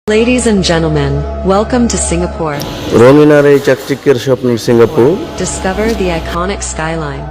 Ladies and gentlemen, welcome to Singapore. রঙিন আর এই চাকচিক্যের স্বপ্নের Singapore. Discover the iconic skyline.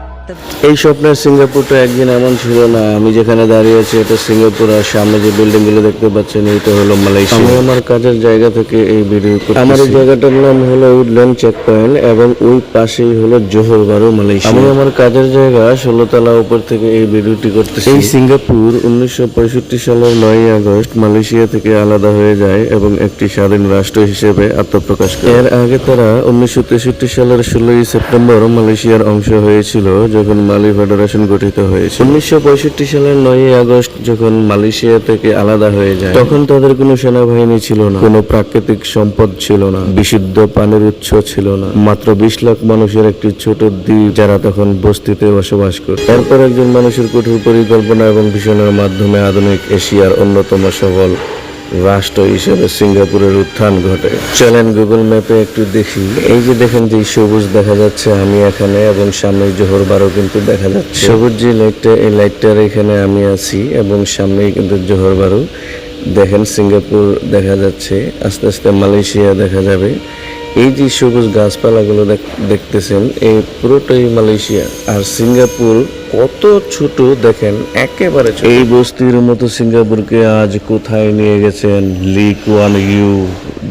এই স্বপ্নের সিঙ্গাপুরটা একদিন এমন ছিল না। আমি যেখানে দাঁড়িয়ে আছি এটা সিঙ্গাপুর, আর সামনে যে বিল্ডিং গুলো দেখতে পাচ্ছেন এটা হলো মালয়েশিয়া। আমি আমার কাজের জায়গা থেকে এই ভিডিও করতেছি। আমার এই জায়গাটার নাম হলো উডল্যান্ড চেক পয়েন্ট এবং ওই পাশেই হলো জোহর বারু মালয়েশিয়া। আমি আমার কাজের জায়গা 16 তলা উপর থেকে এই ভিডিওটি করতেছি। এই সিঙ্গাপুর 1965 সালের 9 আগস্ট মালয়েশিয়া থেকে আলাদা হয়ে যায় এবং একটি স্বাধীন রাষ্ট্র হিসেবে আত্মপ্রকাশ করে। এর আগে তারা 1963 সালের 16 সেপ্টেম্বর মালয়েশিয়ার অংশ হয়েছিল যখন মালি ফেডারেশন গঠিত হয়েছে। 1965 সালের 9 আগস্ট যখন মালয়েশিয়া থেকে আলাদা হয়ে যায় তখন তাদের কোনো সেনাবাহিনী ছিল না, কোনো প্রাকৃতিক সম্পদ ছিল না, বিশুদ্ধ পানির উৎস ছিল না, মাত্র 20 লাখ মানুষের একটি ছোট দ্বীপ যারা তখন বস্তিতে বসবাস করত। এরপর একজন মানুষের কঠোর পরিকল্পনা এবং ভিশনের মাধ্যমে আধুনিক এশিয়ার অন্যতম সফল রাষ্ট্র হিসেবে সিঙ্গাপুরের উত্থান ঘটে। চলেন গুগল ম্যাপে একটু দেখি। এই যে দেখেন যে সবুজ দেখা যাচ্ছে আমি এখানে, এবং সামনে জোহর বারো কিন্তু দেখা যাচ্ছে। সবুজ যে লাইটটা, এই লাইটটার এখানে আমি আছি এবং সামনেই কিন্তু জোহর বারো। দেখেন সিঙ্গাপুর দেখা যাচ্ছে, আস্তে আস্তে মালয়েশিয়া দেখা যাবে। এই যে সবুজ গাছপালাগুলো দেখতেছেন এই পুরোটাই মালয়েশিয়া। আর সিঙ্গাপুর কত ছোট দেখেন, একেবারে ছোট। এই বস্তির মতো সিঙ্গাপুরকে আজ কোথায় নিয়ে গেছেন লি কুয়ান ইউ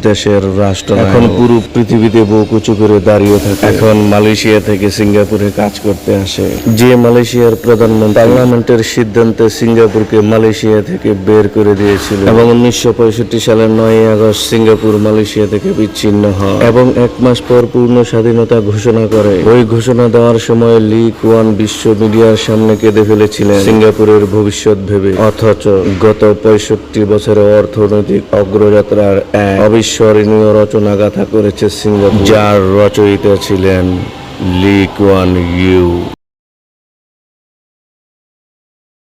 দেশের রাষ্ট্র। এখন পুরো পৃথিবীতে বউকুচু করে দাঁড়িয়ে থাকে। এখন মালয়েশিয়া থেকে সিঙ্গাপুরে কাজ করতে আসে। যে মালয়েশিয়ার প্রধানমন্ত্রী পার্লামেন্টের সিদ্ধান্তে সিঙ্গাপুরকে মালয়েশিয়া থেকে বের করে দিয়েছিল এবং 1965 সালের 9 আগস্ট সিঙ্গাপুর মালয়েশিয়া থেকে বিচ্ছিন্ন হয় এবং 1 মাস পর পূর্ণ স্বাধীনতা ঘোষণা করে। ওই ঘোষণা দেওয়ার সময় লি কুয়ান বিশ্ব মিডিয়ার সামনে কেঁদে ফেলেছিলেন সিঙ্গাপুরের ভবিষ্যৎ ভেবে। অথচ গত 65 বছরে অর্থনৈতিক অগ্রযাত্রার এক অবিস্মরণীয় রচনা গাথা করেছে সিঙ্গাপুর, যার রচয়িতা ছিলেন লি কুয়ান ইউ।